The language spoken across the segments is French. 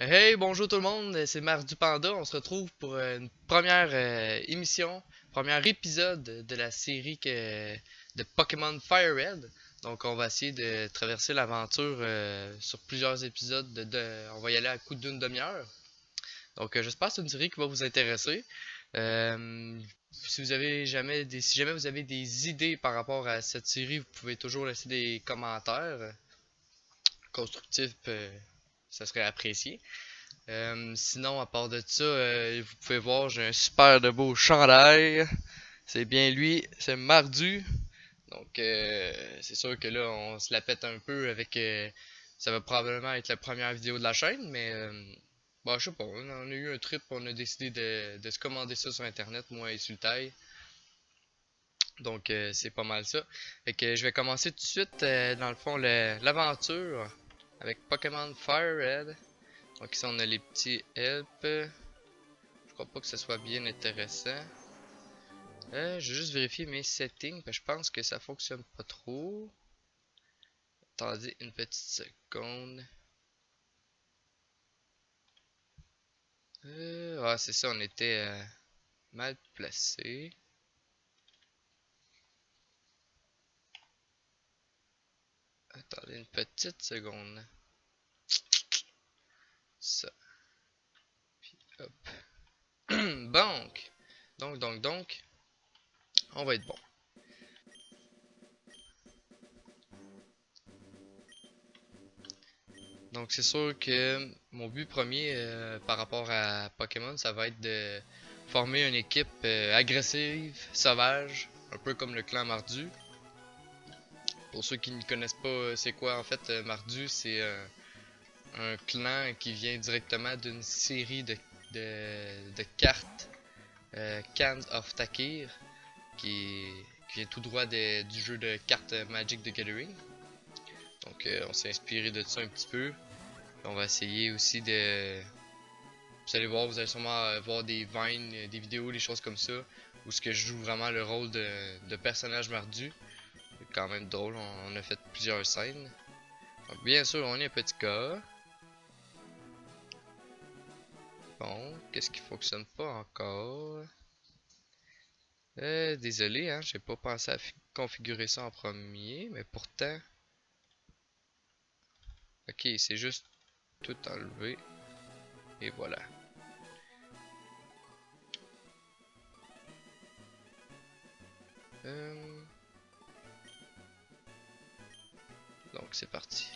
Hey, bonjour tout le monde, c'est Marc du Panda. On se retrouve pour une première émission, premier épisode de la série de Pokémon Fire Red. Donc, on va essayer de traverser l'aventure sur plusieurs épisodes. On va y aller à coup d'une demi-heure. Donc, j'espère que c'est une série qui va vous intéresser. Si jamais vous avez des idées par rapport à cette série, vous pouvez toujours laisser des commentaires constructifs, ça serait apprécié. Sinon, à part de ça, vous pouvez voir, j'ai un super de beau chandail. C'est bien lui, c'est Mardu. Donc, c'est sûr que là, on se la pète un peu avec. Ça va probablement être la première vidéo de la chaîne, mais. Bah, je sais pas, on a eu un trip, on a décidé de se commander ça sur internet, moi et Sultai. Donc, c'est pas mal ça. Fait que je vais commencer tout de suite, dans le fond, l'aventure avec Pokémon Fire Red. Donc ici on a les petits help. Je crois pas que ce soit bien intéressant. Je vais juste vérifier mes settings, parce que je pense que ça fonctionne pas trop. Attendez une petite seconde. C'est ça, on était mal placé. Attendez une petite seconde. Ça, hop. Donc, on va être bon. Donc c'est sûr que mon but premier par rapport à Pokémon, ça va être de former une équipe agressive, sauvage, un peu comme le clan Mardu. Pour ceux qui ne connaissent pas c'est quoi en fait Mardu, c'est un clan qui vient directement d'une série de cartes Cans of Takir qui vient tout droit du jeu de cartes Magic the Gathering. Donc on s'est inspiré de ça un petit peu. On va essayer aussi de. Vous allez voir, vous allez sûrement voir des vines, des vidéos, des choses comme ça, où ce que je joue vraiment le rôle de personnage mardu. C'est quand même drôle, on a fait plusieurs scènes. Donc bien sûr, on est un petit gars. Bon, qu'est-ce qui fonctionne pas encore? Désolé, hein, j'ai pas pensé à configurer ça en premier, mais pourtant. Ok, c'est juste tout enlever. Et voilà. Euh, donc c'est parti.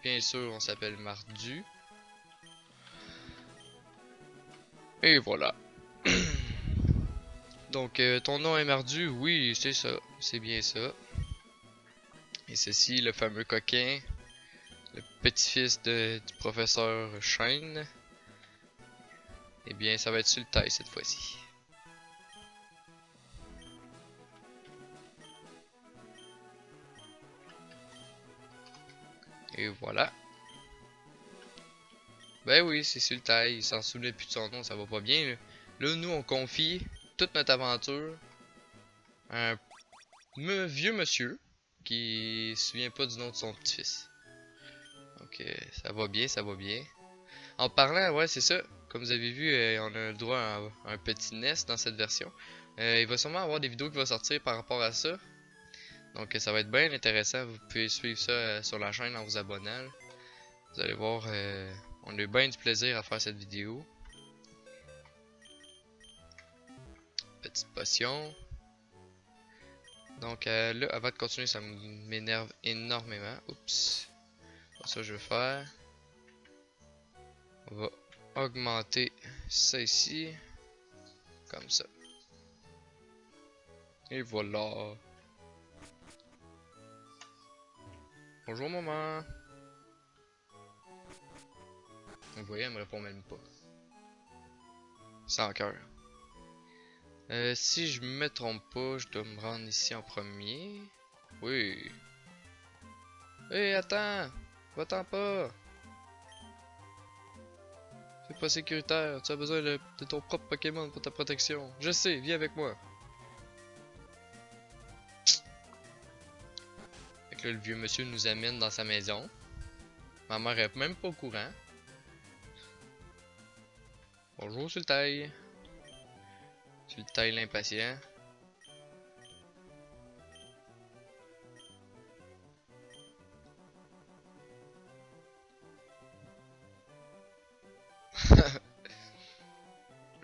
Bien sûr, on s'appelle Mardu. Et voilà. Donc, ton nom est Mardu? Oui, c'est ça. C'est bien ça. Et ceci, le fameux coquin, le petit-fils du professeur Shane. Eh bien, ça va être sur le taille cette fois-ci. Et voilà. Ben oui, c'est sur le taille. Il s'en souvenait plus de son nom, ça va pas bien. Là, nous, on confie toute notre aventure à un vieux monsieur qui se souvient pas du nom de son petit-fils. Donc, ça va bien, ça va bien. En parlant, ouais, c'est ça. Comme vous avez vu, on a le droit à un petit NES dans cette version. Il va sûrement avoir des vidéos qui vont sortir par rapport à ça. Donc ça va être bien intéressant. Vous pouvez suivre ça sur la chaîne en vous abonnant. Vous allez voir, on a eu bien du plaisir à faire cette vidéo. Petite potion. Donc là, avant de continuer, ça m'énerve énormément. Oups. Ça, je vais faire. On va augmenter ça ici. Comme ça. Et voilà. Bonjour maman. Vous voyez, elle me répond même pas. Sans cœur. Si je me trompe pas, je dois me rendre ici en premier. Oui. Hé, attends! Va-t'en pas! C'est pas sécuritaire. Tu as besoin de ton propre Pokémon pour ta protection. Je sais, viens avec moi. Fait que là, le vieux monsieur nous amène dans sa maison. Ma mère est même pas au courant. Bonjour Sultai. Sultai l'impatient.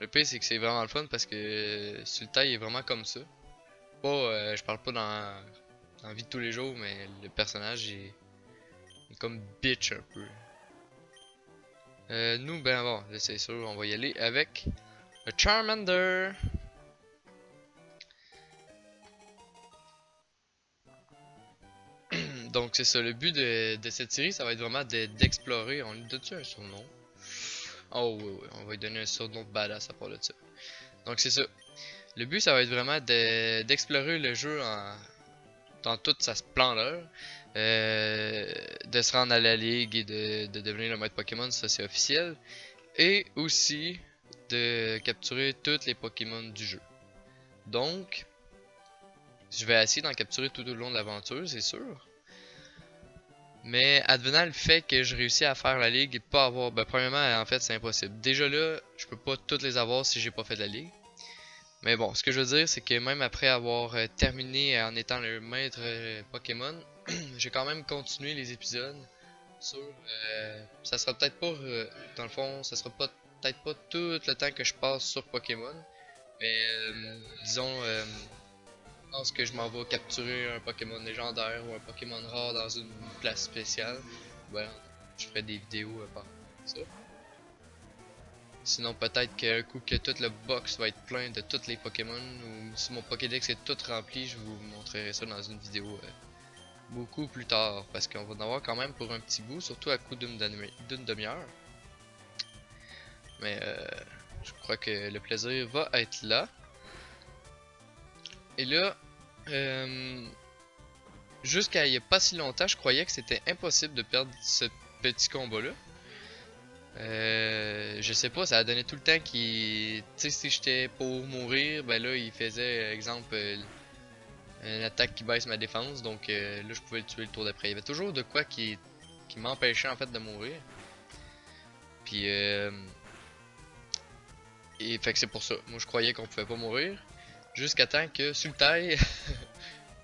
Le pire c'est que c'est vraiment le fun parce que Sultai est vraiment comme ça. Pas, je parle pas dans la vie de tous les jours, mais le personnage est comme bitch un peu. Nous, ben bon, là, c'est sûr, on va y aller avec le Charmander. Donc c'est ça, le but de cette série, ça va être vraiment d'explorer. On lui donne-tu un surnom? Oh oui, oui, on va lui donner un surnom de badass à part de ça. Donc c'est ça. Le but, ça va être vraiment d'explorer le jeu dans toute sa splendeur. De se rendre à la ligue et de devenir le maître Pokémon, ça c'est officiel. Et aussi de capturer tous les Pokémon du jeu. Donc, je vais essayer d'en capturer tout au long de l'aventure, c'est sûr. Mais advenant le fait que je réussis à faire la ligue et pas avoir... Ben premièrement, en fait, c'est impossible. Déjà là, je peux pas toutes les avoir si j'ai pas fait la ligue. Mais bon, ce que je veux dire, c'est que même après avoir terminé en étant le maître Pokémon, j'ai quand même continué les épisodes sur... ça sera peut-être pas... dans le fond, ça sera peut-être pas tout le temps que je passe sur Pokémon. Mais disons... je pense que je m'en vais capturer un Pokémon légendaire ou un Pokémon rare dans une place spéciale. Ben, je ferai des vidéos par ça. Sinon, peut-être qu'un coup que toute le box va être plein de tous les Pokémon, ou si mon Pokédex est tout rempli, je vous montrerai ça dans une vidéo beaucoup plus tard. Parce qu'on va en avoir quand même pour un petit bout, surtout à coup d'une demi-heure. Mais je crois que le plaisir va être là. Et là, jusqu'à il y a pas si longtemps, je croyais que c'était impossible de perdre ce petit combat-là. Je sais pas, ça a donné tout le temps qu'il... Tu sais, si j'étais pour mourir, ben là, il faisait, exemple, une attaque qui baisse ma défense, donc là, je pouvais le tuer le tour d'après. Il y avait toujours de quoi qui m'empêchait, en fait, de mourir. Puis, et fait que c'est pour ça. Moi, je croyais qu'on pouvait pas mourir. Jusqu'à temps que Sultai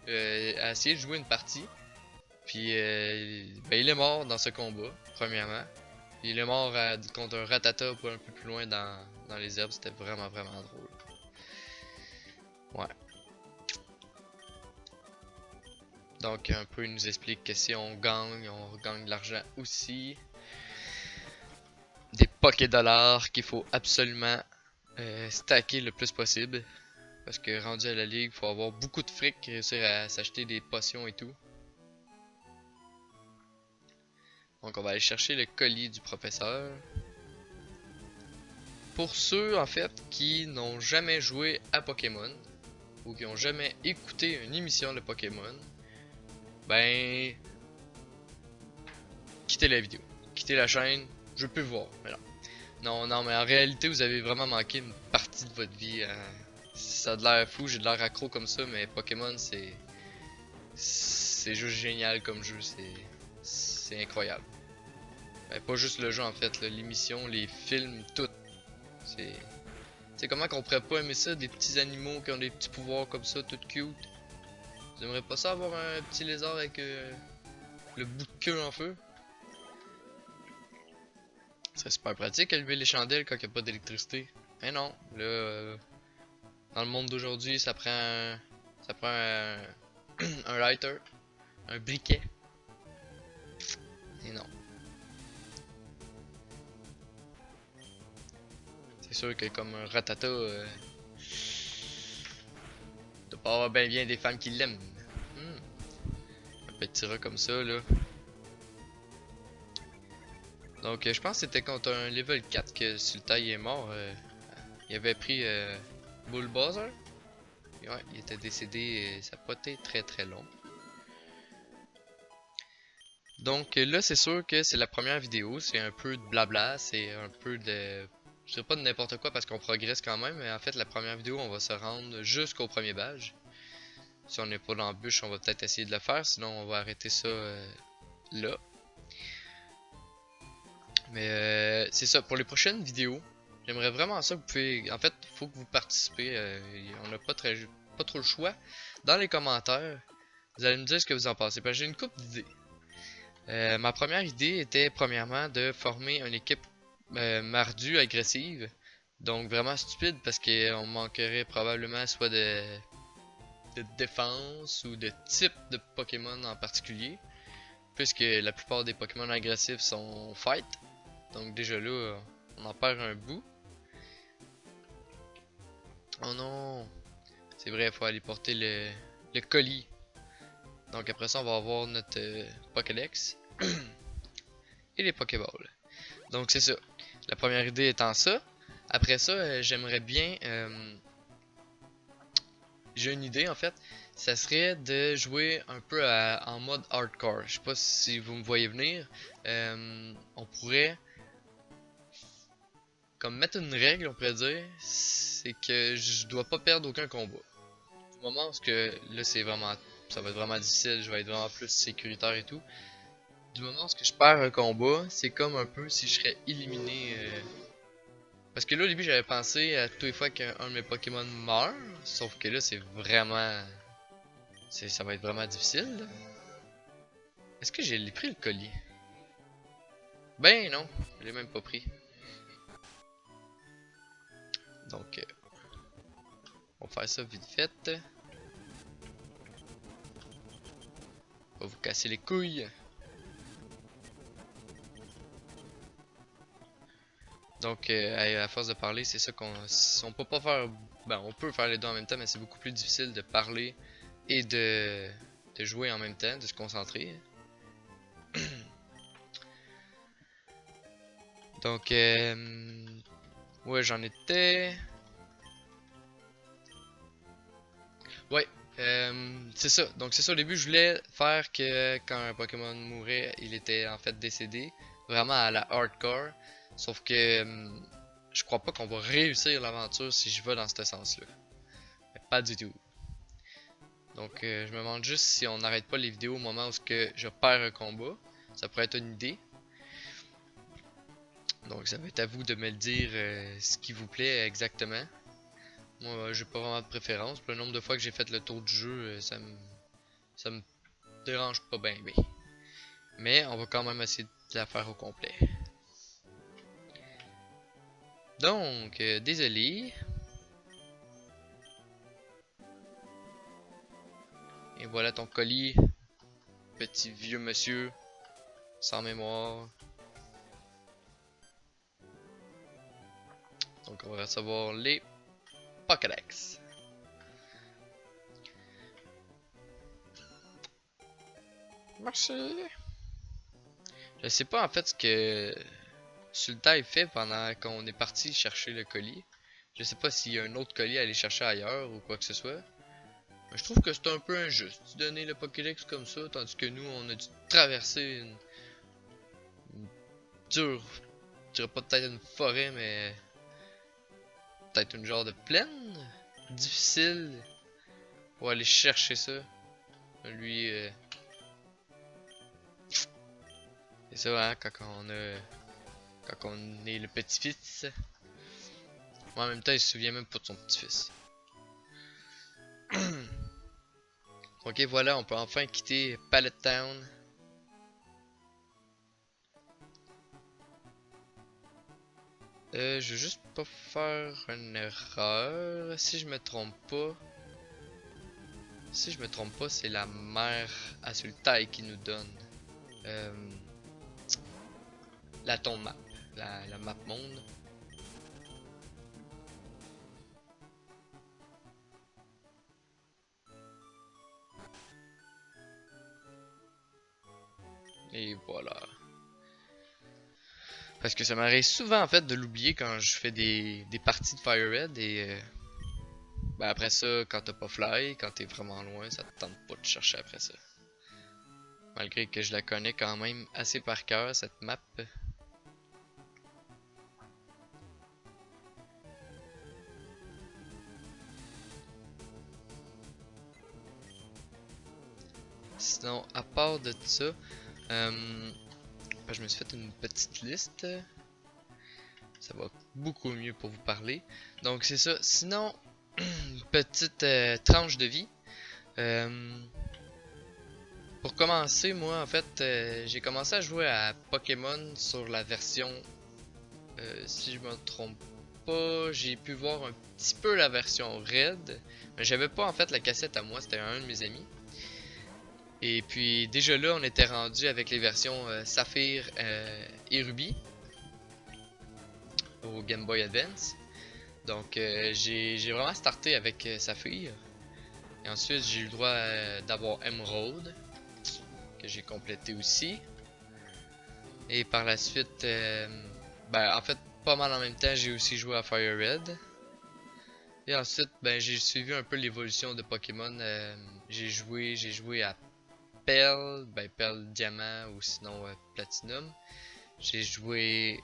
a essayé de jouer une partie. Puis, ben, il est mort dans ce combat, premièrement. Il est mort contre un Rattata un peu plus loin dans les herbes. C'était vraiment, vraiment drôle. Ouais. Donc, un peu, il nous explique que si on gagne de l'argent aussi. Des Poké-dollars qu'il faut absolument stacker le plus possible. Parce que rendu à la ligue, il faut avoir beaucoup de fric, réussir à s'acheter des potions et tout. Donc on va aller chercher le colis du professeur. Pour ceux en fait qui n'ont jamais joué à Pokémon ou qui n'ont jamais écouté une émission de Pokémon, ben quittez la vidéo, quittez la chaîne, je peux voir. Mais non. Non, mais en réalité vous avez vraiment manqué une partie de votre vie. Ça a de l'air fou, j'ai de l'air accro comme ça, mais Pokémon c'est juste génial comme jeu, c'est incroyable. Ben, pas juste le jeu en fait, l'émission, les films, tout. C'est... Tu sais comment qu'on pourrait pas aimer ça, des petits animaux qui ont des petits pouvoirs comme ça, tout cute. Vous aimeriez pas ça avoir un petit lézard avec le bout de queue en feu? C'est super pratique allumer les chandelles quand il n'y a pas d'électricité. Mais non, là, dans le monde d'aujourd'hui, ça prend un lighter, un briquet. Et non. C'est sûr que comme un Rattata, doit pas avoir bien des femmes qui l'aiment. Un petit rat comme ça, là. Donc, je pense que c'était contre un level 4 que Sultai est mort. Il avait pris Bullbuzzer. Ouais, il était décédé et ça n'a pas été très très long. Donc là, c'est sûr que c'est la première vidéo. C'est un peu de blabla. C'est un peu de... Je dirais pas de n'importe quoi parce qu'on progresse quand même. Mais en fait, la première vidéo, on va se rendre jusqu'au premier badge. Si on n'est pas dans la bûche, on va peut-être essayer de le faire. Sinon, on va arrêter ça là. Mais c'est ça, pour les prochaines vidéos, J'aimerais vraiment ça. Vous pouvez, en fait, faut que vous participez. On n'a pas trop le choix. Dans les commentaires, vous allez me dire ce que vous en pensez. Parce que j'ai une couple d'idées. Ma première idée était premièrement de former une équipe mardue agressive. Donc vraiment stupide parce qu'on manquerait probablement soit de défense ou de type de Pokémon en particulier. Puisque la plupart des Pokémon agressifs sont fight. Donc déjà là, on en perd un bout. Oh non! C'est vrai, il faut aller porter le colis. Donc après ça, on va avoir notre Pokédex et les Pokéballs. Donc c'est ça. La première idée étant ça. Après ça, j'aimerais bien... j'ai une idée en fait. Ça serait de jouer un peu en mode hardcore. Je sais pas si vous me voyez venir. On pourrait... Comme mettre une règle, on pourrait dire. C'est que je dois pas perdre aucun combat. Du moment où que là c'est vraiment... Ça va être vraiment difficile. Je vais être vraiment plus sécuritaire et tout. Du moment où je perds un combat, c'est comme un peu si je serais éliminé. Parce que là au début j'avais pensé à toutes les fois qu'un de mes Pokémon meurt, sauf que là c'est vraiment. Ça va être vraiment difficile. Est-ce que j'ai pris le collier? Ben non, je l'ai même pas pris. Donc on va faire ça vite fait. On va vous casser les couilles. Donc à force de parler, c'est ça on peut pas faire. Ben on peut faire les deux en même temps, mais c'est beaucoup plus difficile de parler et de jouer en même temps, de se concentrer. Donc ouais, j'en étais. Ouais, c'est ça. Donc c'est ça, au début je voulais faire que quand un Pokémon mourait, il était en fait décédé, vraiment à la hardcore. Sauf que je crois pas qu'on va réussir l'aventure si je vais dans ce sens-là. Pas du tout. Donc je me demande juste si on n'arrête pas les vidéos au moment où je perds un combat. Ça pourrait être une idée. Donc ça va être à vous de me le dire ce qui vous plaît exactement. Moi j'ai pas vraiment de préférence. Le nombre de fois que j'ai fait le tour du jeu, ça me dérange pas bien. Mais on va quand même essayer de la faire au complet. Donc, désolé. Et voilà ton colis, petit vieux monsieur, sans mémoire. Donc on va recevoir les Pokédex. Merci. Je sais pas en fait ce que Sultai fait pendant qu'on est parti chercher le colis. Je sais pas s'il y a un autre colis à aller chercher ailleurs ou quoi que ce soit. Mais je trouve que c'est un peu injuste de donner le Pokédex comme ça, tandis que nous on a dû traverser une dure, je dirais pas peut-être une forêt, mais peut-être une genre de plaine difficile pour aller chercher ça. Lui, c'est ça, hein, quand on est le petit-fils. En même temps, il se souvient même pas de son petit-fils. Ok, voilà, on peut enfin quitter Pallet Town. Je veux juste pas faire une erreur. Si je me trompe pas. Si je me trompe pas, c'est la mère à Sultai qui nous donne la tombe map. La map monde. Et voilà. Parce que ça m'arrive souvent en fait de l'oublier quand je fais des parties de Fire Red et ben après ça, quand t'as pas fly, quand t'es vraiment loin, ça te tente pas de chercher après ça. Malgré que je la connais quand même assez par cœur cette map. Sinon, à part de ça, je me suis fait une petite liste Ça va beaucoup mieux pour vous parler. Donc c'est ça. Sinon, petite tranche de vie. Euh, pour commencer, moi en fait, j'ai commencé à jouer à Pokémon sur la version, si je me trompe pas, j'ai pu voir un petit peu la version Red, mais j'avais pas en fait la cassette à moi, c'était un de mes amis. Et puis déjà là, on était rendu avec les versions Saphir et Ruby au Game Boy Advance. Donc j'ai vraiment starté avec Saphir. Et ensuite j'ai eu le droit d'avoir Emerald, que j'ai complété aussi. Et par la suite, ben en fait pas mal en même temps, j'ai aussi joué à Fire Red. Et ensuite, ben j'ai suivi un peu l'évolution de Pokémon. J'ai joué à Pearl, ben Pearl Diamant ou sinon Platinum. J'ai joué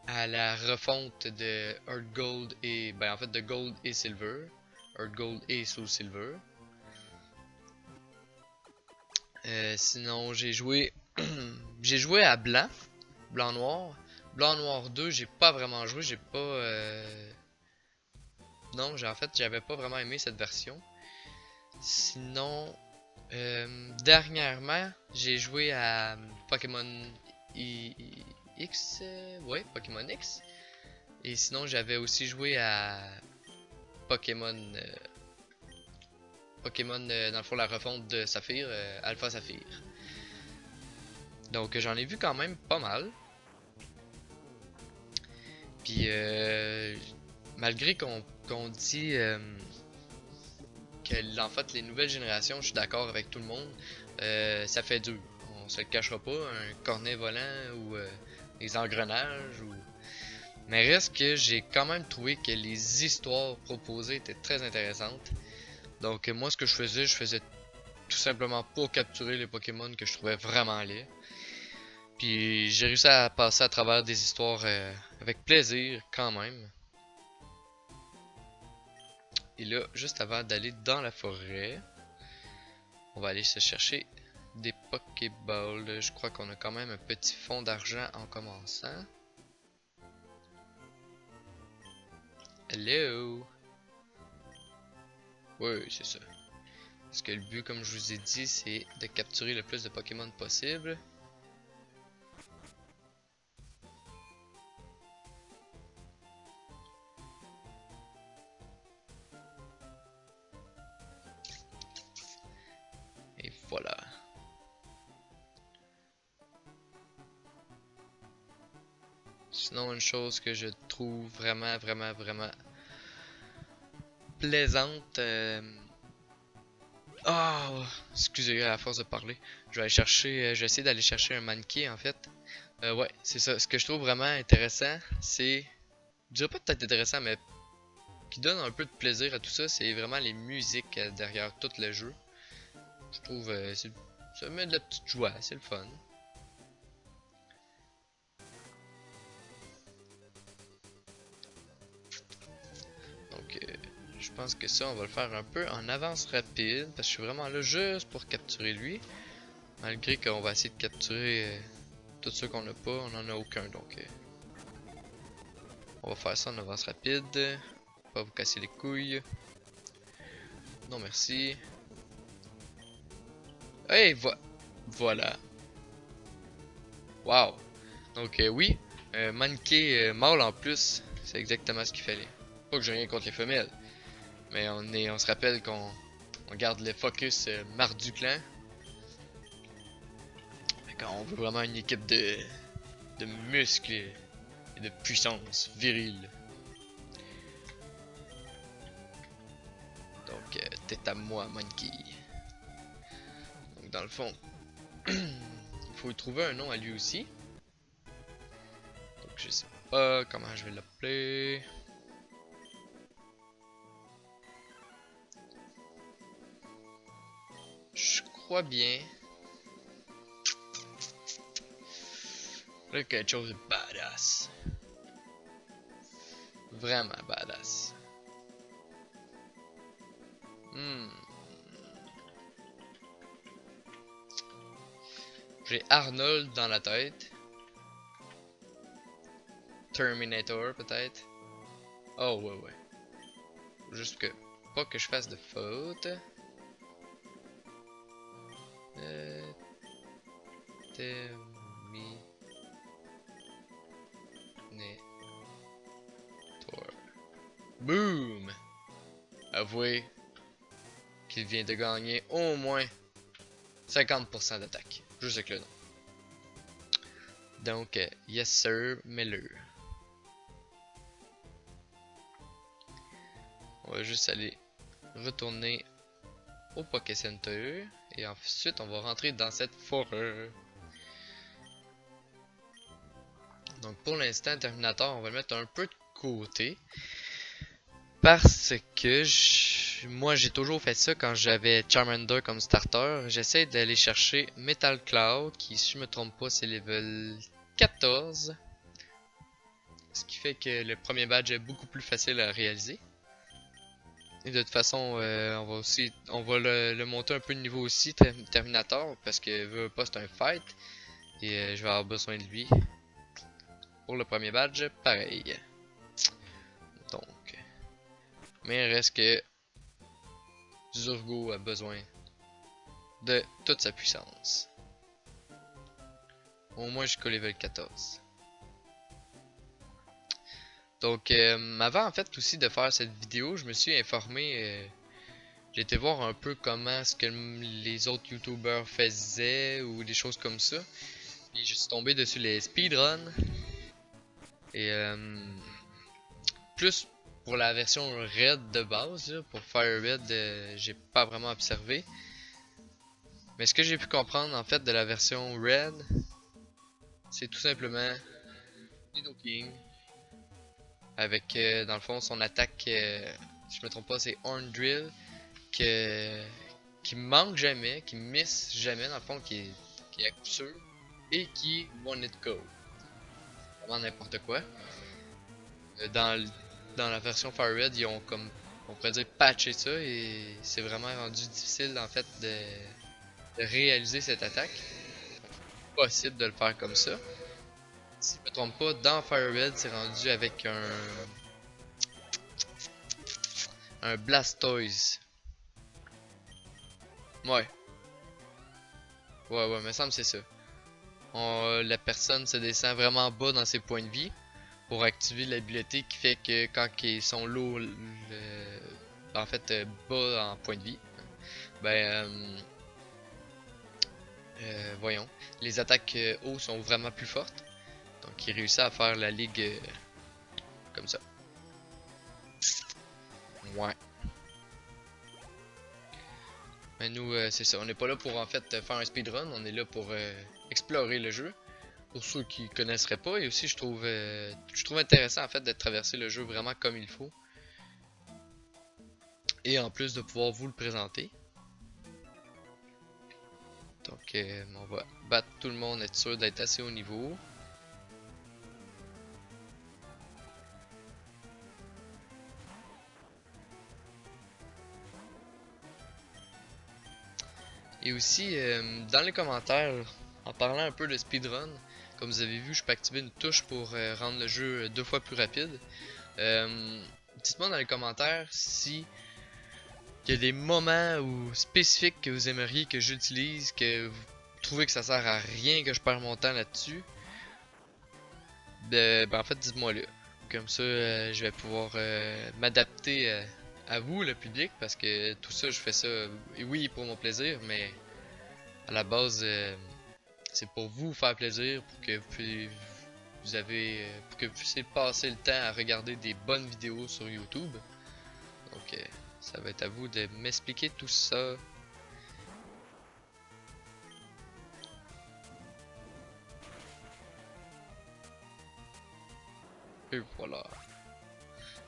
à la refonte de Earth Gold et ben en fait de Gold et Silver, Earth Gold et Soul Silver. Sinon j'ai joué à Blanc, Blanc Noir, Blanc Noir 2, j'ai pas vraiment joué, j'ai pas non, en fait j'avais pas vraiment aimé cette version. Sinon dernièrement j'ai joué à Pokémon X, ouais Pokémon X. Et sinon j'avais aussi joué à Pokémon dans le fond la refonte de Saphir, Alpha Saphir. Donc j'en ai vu quand même pas mal. Puis malgré qu'on dit que en fait les nouvelles générations, je suis d'accord avec tout le monde, ça fait dur. On se le cachera pas, un cornet volant ou des engrenages ou. Mais reste que j'ai quand même trouvé que les histoires proposées étaient très intéressantes. Donc moi ce que je faisais tout simplement pour capturer les Pokémon que je trouvais vraiment laids. Puis j'ai réussi à passer à travers des histoires avec plaisir quand même. Et là, juste avant d'aller dans la forêt, on va aller se chercher des Pokéballs. Je crois qu'on a quand même un petit fond d'argent en commençant. Hello! Oui, c'est ça. Parce que le but, comme je vous ai dit, c'est de capturer le plus de Pokémon possible. Et voilà. Sinon, une chose que je trouve vraiment plaisante. Oh, excusez à force de parler. Je vais aller chercher, je vais essayer d'aller chercher un mannequin en fait. Ouais, c'est ça. Ce que je trouve vraiment intéressant, c'est, je dirais pas peut-être intéressant, mais qui donne un peu de plaisir à tout ça, c'est vraiment les musiques derrière tout le jeu. Je trouve, ça met de la petite joie, c'est le fun. Donc, je pense que ça, on va le faire un peu en avance rapide, parce que je suis vraiment là juste pour capturer lui. Malgré qu'on va essayer de capturer tous ceux qu'on n'a pas, on n'en a aucun, donc on va faire ça en avance rapide. Pas vous casser les couilles. Non merci. Hey, voilà. Wow. Donc oui, mannequin mâle en plus, c'est exactement ce qu'il fallait. Pas que j'ai rien contre les femelles, mais on se rappelle qu'on garde le focus marre du clan. Quand on veut vraiment une équipe de muscles et de puissance virile. Donc t'es à moi, Monkey. Donc dans le fond, il faut lui trouver un nom à lui aussi. Donc je sais pas comment je vais l'appeler. Je crois bien. Là, quelque chose de badass. Vraiment badass. J'ai Arnold dans la tête. Terminator peut-être. Oh ouais ouais. Juste que pas que je fasse de faute. Terminator. Boom! Avouez qu'il vient de gagner au moins 50% d'attaque. Juste avec le nom. Donc, yes sir, mets-le. On va juste aller retourner au Poké Center. Et ensuite, on va rentrer dans cette forêt. Donc, pour l'instant, Terminator, on va le mettre un peu de côté. Parce que moi, j'ai toujours fait ça quand j'avais Charmander comme starter. J'essaie d'aller chercher Metal Cloud, qui, si je me trompe pas, c'est level 14. Ce qui fait que le premier badge est beaucoup plus facile à réaliser. Et de toute façon, on va le monter un peu de niveau aussi, Terminator, parce que veut pas c'est un fight. Et je vais avoir besoin de lui. Pour le premier badge, pareil. Donc. Mais il reste que Zurgo a besoin de toute sa puissance. Au moins jusqu'au level 14. Donc, avant en fait aussi de faire cette vidéo, je me suis informé. J'ai été voir un peu comment ce que les autres youtubeurs faisaient ou des choses comme ça. Puis je suis tombé dessus les speedruns. Et plus pour la version Red de base, là, pour Fire Red, j'ai pas vraiment observé. Mais ce que j'ai pu comprendre en fait de la version Red, c'est tout simplement Nidoking avec dans le fond son attaque, si je me trompe pas, c'est Horn Drill qui manque jamais, qui miss jamais dans le fond, qui est à coup sûr et qui one it go. Vraiment n'importe quoi. Dans la version Fire Red, ils ont comme on pourrait dire patché ça et c'est vraiment rendu difficile en fait de réaliser cette attaque. Possible de le faire comme ça. Si je me trompe pas, dans Fire Red, c'est rendu avec un Blastoise. Ouais. Ouais, me semble que c'est ça. La personne se descend vraiment bas dans ses points de vie pour activer l'habileté qui fait que quand ils sont low, en fait bas en points de vie, ben voyons, les attaques hauts sont vraiment plus fortes. Donc il réussit à faire la ligue comme ça. Ouais. Mais nous, c'est ça. On n'est pas là pour en fait faire un speedrun. On est là pour explorer le jeu. Pour ceux qui connaisseraient pas. Et aussi, je trouve intéressant en fait de traverser le jeu vraiment comme il faut. Et en plus de pouvoir vous le présenter. Donc, on va battre tout le monde, être sûr d'être assez haut niveau. Et aussi, dans les commentaires, en parlant un peu de speedrun, comme vous avez vu, je peux activer une touche pour rendre le jeu 2 fois plus rapide. Dites-moi dans les commentaires si il y a des moments ou spécifiques que vous aimeriez que j'utilise, que vous trouvez que ça sert à rien que je perds mon temps là-dessus. Ben en fait, dites-moi là. Comme ça, je vais pouvoir m'adapter à vous, le public, parce que tout ça, je fais ça, oui, pour mon plaisir, mais à la base, c'est pour vous faire plaisir, pour que pour que vous puissiez passer le temps à regarder des bonnes vidéos sur YouTube. Donc, ça va être à vous de m'expliquer tout ça. Et voilà.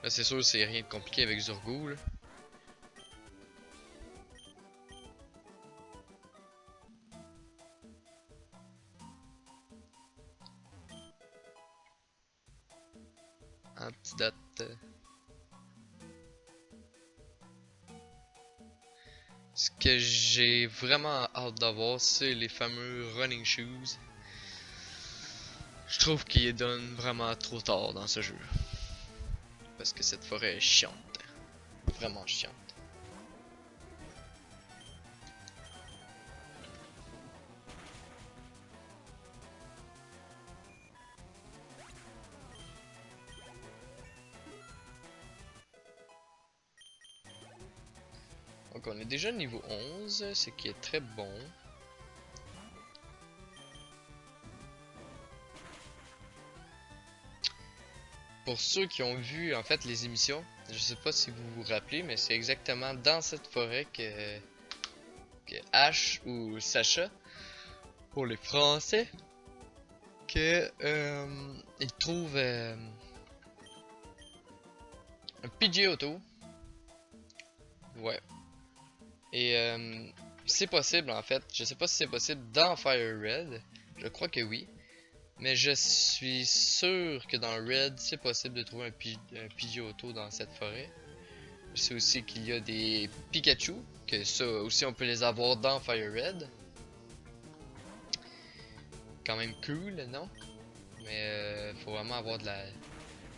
Là, c'est sûr, c'est rien de compliqué avec Zurgo, là. Antidote. Ce que j'ai vraiment hâte d'avoir, c'est les fameux running shoes. Je trouve qu'il donne vraiment trop tard dans ce jeu. Parce que cette forêt est chiante. Vraiment chiante. Donc on est déjà niveau 11, ce qui est très bon. Pour ceux qui ont vu en fait les émissions, je sais pas si vous vous rappelez, mais c'est exactement dans cette forêt que Ash ou Sacha, pour les Français, que ils trouvent un PJ Auto. Ouais. Et c'est possible en fait. Je sais pas si c'est possible dans Fire Red. Je crois que oui. Mais je suis sûr que dans Red, c'est possible de trouver un Pidgeotto dans cette forêt. Je sais aussi qu'il y a des Pikachu, que ça aussi on peut les avoir dans Fire Red. Quand même cool, non? Mais faut vraiment avoir de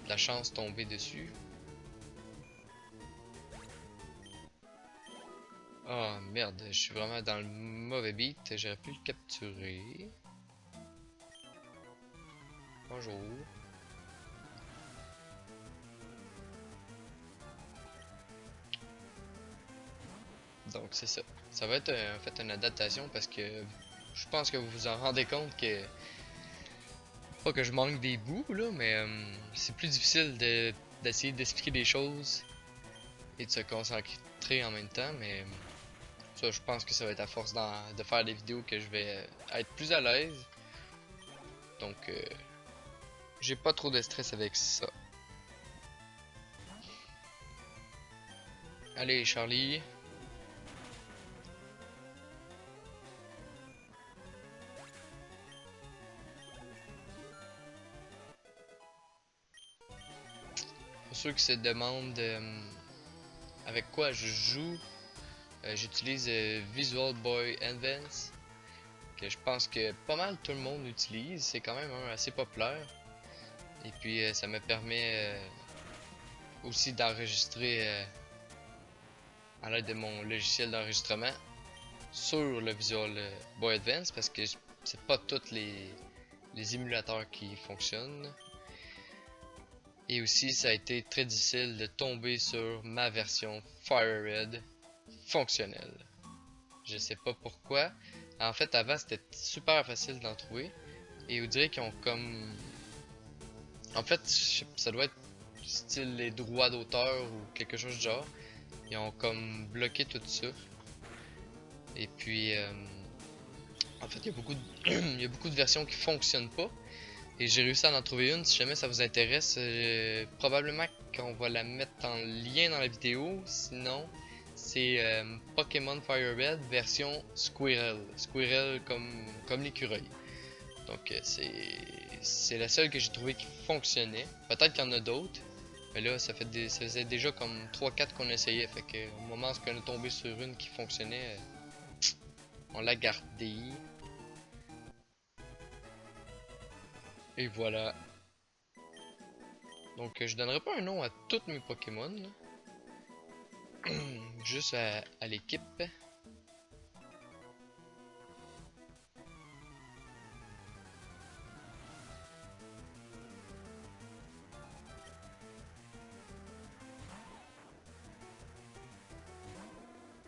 la chance de tomber dessus. Oh merde, je suis vraiment dans le mauvais beat, j'aurais pu le capturer. Bonjour. Donc c'est ça. Ça va être en fait une adaptation parce que je pense que vous vous en rendez compte que pas que je manque des bouts là, mais c'est plus difficile d'essayer d'expliquer des choses et de se concentrer en même temps. Mais ça, je pense que ça va être à force de faire des vidéos que je vais être plus à l'aise. Donc j'ai pas trop de stress avec ça. Allez Charlie. Pour ceux qui se demandent avec quoi je joue, j'utilise Visual Boy Advance, que je pense que pas mal tout le monde utilise. C'est quand même assez populaire. Et puis ça me permet aussi d'enregistrer à l'aide de mon logiciel d'enregistrement sur le Visual Boy Advance parce que c'est pas tous les émulateurs qui fonctionnent. Et aussi ça a été très difficile de tomber sur ma version Fire Red fonctionnelle. Je sais pas pourquoi. En fait avant c'était super facile d'en trouver. Et vous direz qu'ils ont comme... En fait ça doit être style les droits d'auteur ou quelque chose du genre. Ils ont comme bloqué tout ça. Et puis en fait il y a beaucoup de il y a beaucoup de versions qui fonctionnent pas. Et j'ai réussi à en trouver une. Si jamais ça vous intéresse, probablement qu'on va la mettre en lien dans la vidéo. Sinon, c'est Pokémon Fire Red version Squirrel. Squirrel comme l'écureuil. Donc c'est la seule que j'ai trouvé qui fonctionnait. Peut-être qu'il y en a d'autres. Mais là, ça faisait déjà comme 3-4 qu'on essayait. Fait que au moment où on est tombé sur une qui fonctionnait, on l'a gardée. Et voilà. Donc je donnerai pas un nom à tous mes Pokémon. Juste à l'équipe.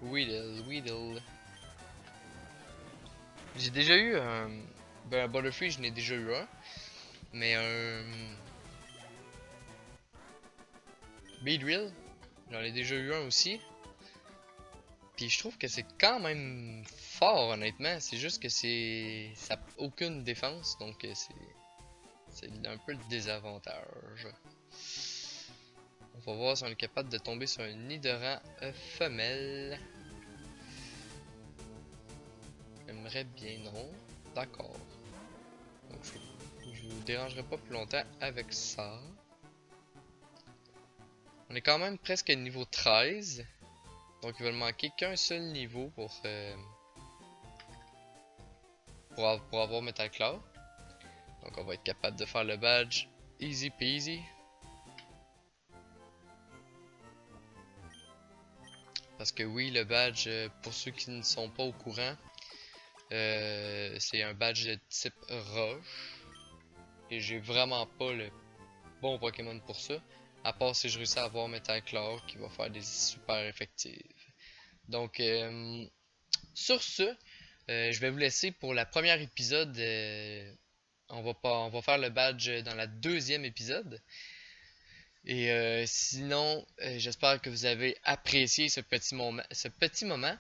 Weedle. J'ai déjà eu un... Ben un Butterfree, je n'ai déjà eu un. Mais un... Beedrill, j'en ai déjà eu un aussi. Puis je trouve que c'est quand même fort honnêtement. C'est juste que ça n'a aucune défense. Donc c'est un peu le désavantage. On va voir si on est capable de tomber sur un Nidoran femelle. J'aimerais bien, non. D'accord. Donc je vous dérangerai pas plus longtemps avec ça. On est quand même presque niveau 13. Donc il va me manquer qu'un seul niveau pour avoir Metal Claw. Donc on va être capable de faire le badge easy peasy. Parce que oui, le badge, pour ceux qui ne sont pas au courant, c'est un badge de type roche. Et j'ai vraiment pas le bon Pokémon pour ça. À part si je réussis à avoir Metal Claw qui va faire des super effectifs. Donc, sur ce, je vais vous laisser pour la première épisode. On va faire le badge dans la deuxième épisode. Et sinon, j'espère que vous avez apprécié ce petit moment.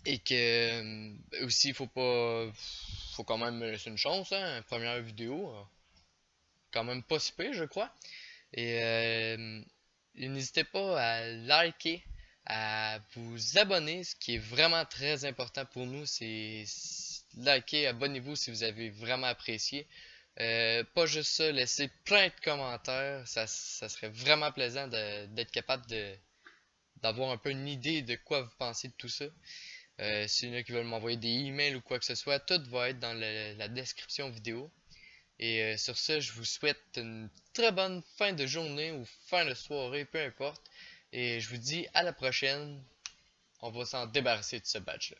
Et que aussi, faut quand même me laisser une chance, hein, première vidéo, quand même pas si pire, je crois. Et n'hésitez pas à liker, à vous abonner, ce qui est vraiment très important pour nous, c'est liker, abonnez-vous si vous avez vraiment apprécié. Pas juste ça, laissez plein de commentaires, ça serait vraiment plaisant d'être capable d'avoir un peu une idée de quoi vous pensez de tout ça. S'il y en a qui veulent m'envoyer des emails ou quoi que ce soit, tout va être dans la description vidéo. Et sur ce, je vous souhaite une très bonne fin de journée ou fin de soirée, peu importe. Et je vous dis à la prochaine. On va s'en débarrasser de ce badge-là.